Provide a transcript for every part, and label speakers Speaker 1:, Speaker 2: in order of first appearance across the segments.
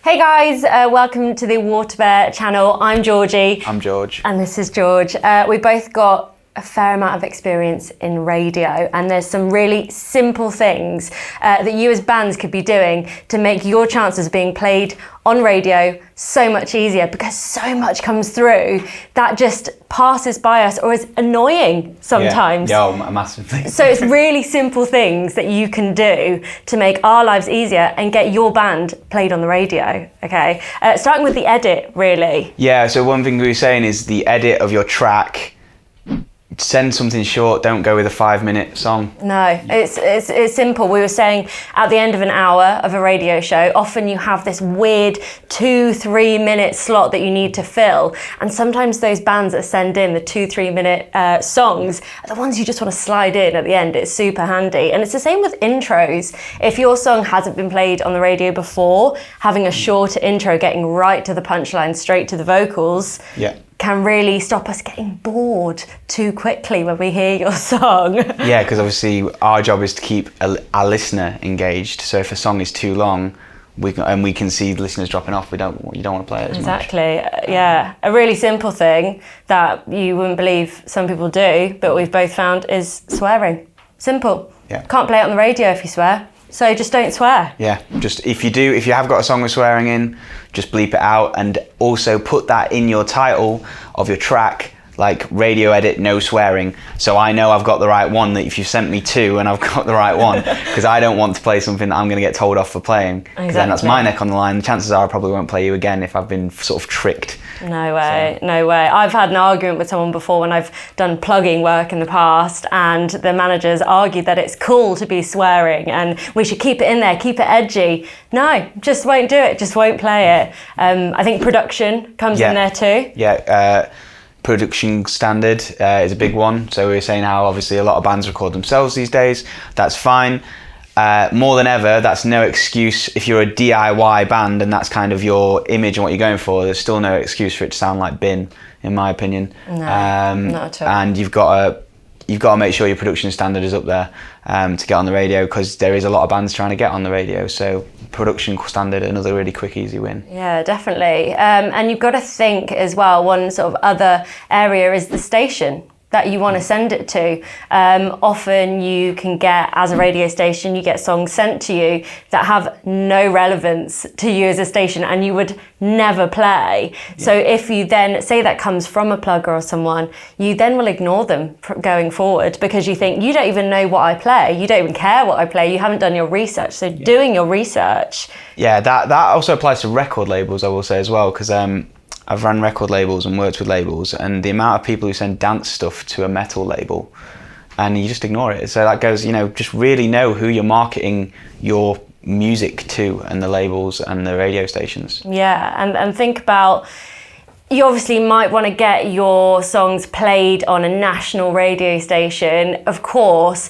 Speaker 1: Hey guys, welcome to the WaterBear channel. I'm Georgie.
Speaker 2: I'm George.
Speaker 1: And this is George. We both got a fair amount of experience in radio, and there's some really simple things that you as bands could be doing to make your chances of being played on radio so much easier, because so much comes through that just passes by us or is annoying sometimes.
Speaker 2: Yeah, massively.
Speaker 1: So it's really simple things that you can do to make our lives easier and get your band played on the radio, okay? Starting with the edit, really.
Speaker 2: Yeah, so one thing we were saying is the edit of your track. Send something short, don't go with a 5-minute song.
Speaker 1: No, it's simple. We were saying at the end of an hour of a radio show, often you have this weird 2-3 minute slot that you need to fill. And sometimes those bands that send in the 2-3 minute songs are the ones you just want to slide in at the end. It's super handy. And it's the same with intros. If your song hasn't been played on the radio before, having a shorter intro, getting right to the punchline, straight to the vocals, can really stop us getting bored too quickly when we hear your song.
Speaker 2: Yeah, because obviously our job is to keep our listener engaged. So if a song is too long, we can see the listeners dropping off, you don't want to play it as much.
Speaker 1: Exactly, yeah. A really simple thing that you wouldn't believe some people do, but we've both found, is swearing. Simple.
Speaker 2: Yeah.
Speaker 1: Can't play it on the radio if you swear. So just don't swear.
Speaker 2: Yeah, just if you have got a song with swearing in, just bleep it out, and also put that in your title of your track, like radio edit, no swearing. So I know I've got the right one, that if you sent me two and I've got the right one, because I don't want to play something that I'm going to get told off for playing. Because then that's my neck on the line. The chances are I probably won't play you again if I've been sort of tricked.
Speaker 1: No way, no way. I've had an argument with someone before when I've done plugging work in the past, and the managers argued that it's cool to be swearing and we should keep it in there, keep it edgy. No, just won't do it, just won't play it. I think production comes in there too.
Speaker 2: Yeah, production standard is a big one. So we were saying how obviously a lot of bands record themselves these days. That's fine. More than ever, that's no excuse. If you're a DIY band and that's kind of your image and what you're going for, there's still no excuse for it to sound like bin, in my opinion.
Speaker 1: No, not at all.
Speaker 2: And you've got to make sure your production standard is up there to get on the radio, because there is a lot of bands trying to get on the radio. So production standard, another really quick, easy win.
Speaker 1: Yeah, definitely. And you've got to think as well, one sort of other area is the station that you want to send it to. Often you can get, as a radio station, you get songs sent to you that have no relevance to you as a station and you would never play. Yeah. So if you then say that comes from a plugger or someone, you then will ignore them going forward, because you think, you don't even know what I play, you don't even care what I play, you haven't done your research. So doing your research. Yeah,
Speaker 2: that also applies to record labels, I will say as well, because I've run record labels and worked with labels, and the amount of people who send dance stuff to a metal label and you just ignore it. So that goes, just really know who you're marketing your music to, and the labels and the radio stations. Yeah, and think about, you obviously might want to get your songs played on a national radio station, of course,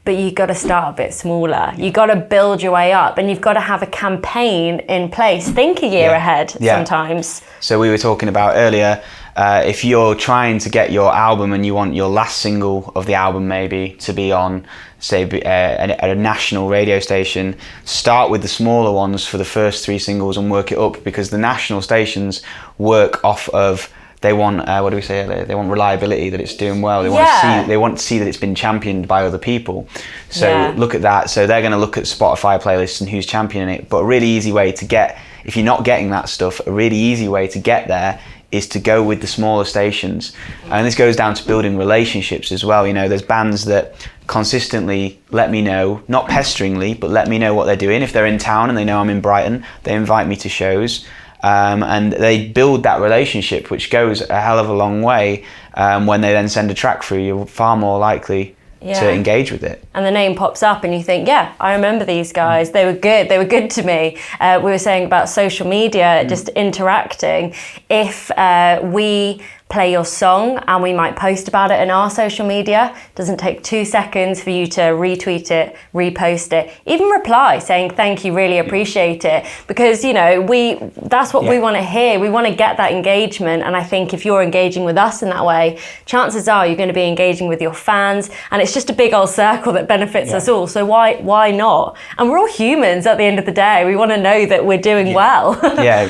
Speaker 2: but you've got to start a bit smaller. You've got to build your way up, and you've got to have a campaign in place. Think a year ahead sometimes. So we were talking about earlier, if you're trying to get your album and you want your last single of the album maybe to be on, say, a national radio station, start with the smaller ones for the first 3 singles and work it up, because the national stations work off of, they want, what do we say earlier? They want reliability, that it's doing well. They want to see that it's been championed by other people. So look at that. So they're going to look at Spotify playlists and who's championing it. But a really easy way to get, if you're not getting that stuff, a really easy way to get there is to go with the smaller stations. And this goes down to building relationships as well. There's bands that consistently let me know, not pesteringly, but let me know what they're doing. If they're in town and they know I'm in Brighton, they invite me to shows. And they build that relationship, which goes a hell of a long way. When they then send a track through, you're far more likely to engage with it. And the name pops up and you think, yeah, I remember these guys. They were good to me. We were saying about social media, just interacting. If we
Speaker 1: play your song and we might post about it in our social media. It doesn't take 2 seconds for you to retweet it, repost it, even reply saying thank you, really appreciate it, because that's what we want to hear. We want to get that engagement, and I think if you're engaging with us in that way, chances are you're going to be engaging with your fans, and it's just a big old circle that benefits us all. So why not? And we're all humans at the end of the day. We want to know that we're doing well.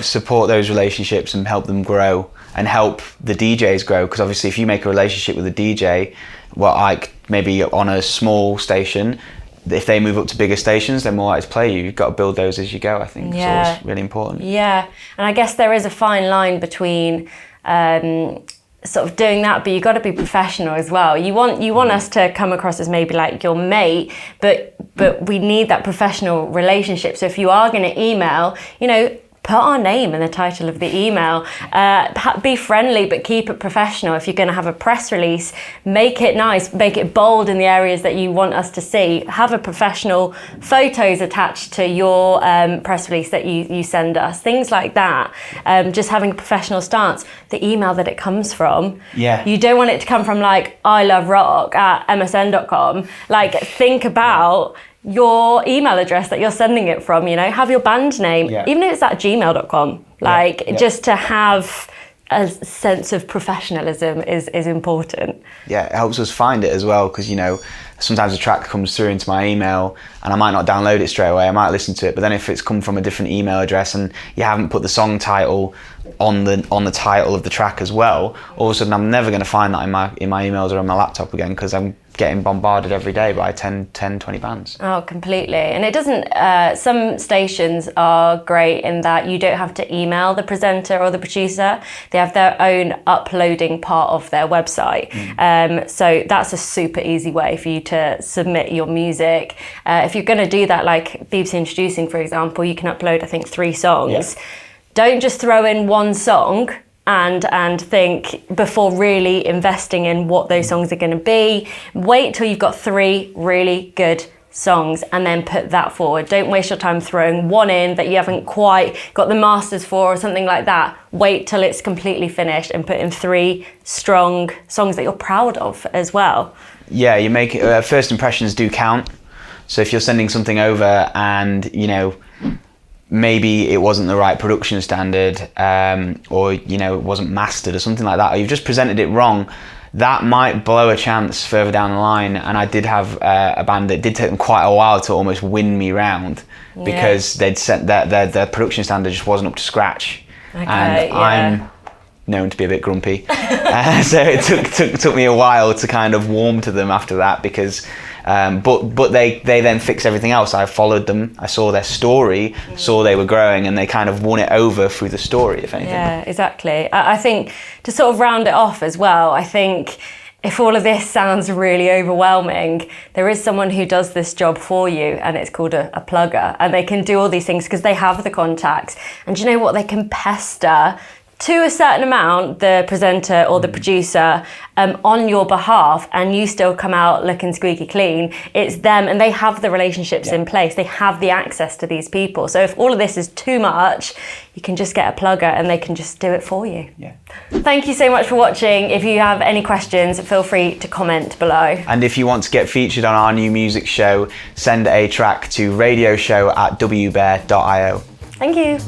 Speaker 2: Support those relationships and help them grow, and help the DJs grow, because obviously if you make a relationship with a DJ, like maybe on a small station, if they move up to bigger stations, they're more likely to play you. You've got to build those as you go, I think. So it's really important. Yeah,
Speaker 1: and I guess there is a fine line between sort of doing that, but you've got to be professional as well. You want us to come across as maybe like your mate, but we need that professional relationship. So if you are going to email, put our name in the title of the email. Be friendly, but keep it professional. If you're going to have a press release, make it nice, make it bold in the areas that you want us to see. Have a professional photos attached to your press release that you send us, things like that. Just having a professional stance. The email that it comes from, you don't want it to come from like iloverock@msn.com. Like, think about your email address that you're sending it from, have your band name, even if it's at gmail.com, just to have a sense of professionalism is important.
Speaker 2: It helps us find it as well, because sometimes a track comes through into my email and I might not download it straight away, I might listen to it, but then if it's come from a different email address and you haven't put the song title on the title of the track as well, all of a sudden I'm never going to find that in my emails or on my laptop again, because I'm getting bombarded every day by 10, 20 bands.
Speaker 1: Oh, completely. And it doesn't, some stations are great in that you don't have to email the presenter or the producer. They have their own uploading part of their website. So that's a super easy way for you to submit your music. If you're going to do that, like BBC Introducing, for example, you can upload, I think, 3 songs. Don't just throw in one song and think before really investing in what those songs are going to be. Wait till you've got 3 really good songs and then put that forward. Don't waste your time throwing one in that you haven't quite got the masters for or something like that. Wait till it's completely finished and put in 3 strong songs that you're proud of as well.
Speaker 2: You make it, first impressions do count. So if you're sending something over and maybe it wasn't the right production standard, or it wasn't mastered or something like that, or you've just presented it wrong, that might blow a chance further down the line. And I did have a band that did take them quite a while to almost win me round, because they'd sent their production standard just wasn't up to scratch. I'm known to be a bit grumpy, so it took me a while to kind of warm to them after that, because but they then fixed everything else. I followed them, I saw their story, saw they were growing, and they kind of won it over through the story, if anything.
Speaker 1: Yeah, exactly. I think to sort of round it off as well, I think if all of this sounds really overwhelming, there is someone who does this job for you, and it's called a plugger, and they can do all these things because they have the contacts. And do you know what? They can pester to a certain amount the presenter or the producer on your behalf, and you still come out looking squeaky clean. It's them, and they have the relationships in place. They have the access to these people. So if all of this is too much, you can just get a plugger and they can just do it for you. Thank you so much for watching. If you have any questions, feel free to comment below.
Speaker 2: And if you want to get featured on our new music show, send a track to radioshow@wbear.io.
Speaker 1: Thank you.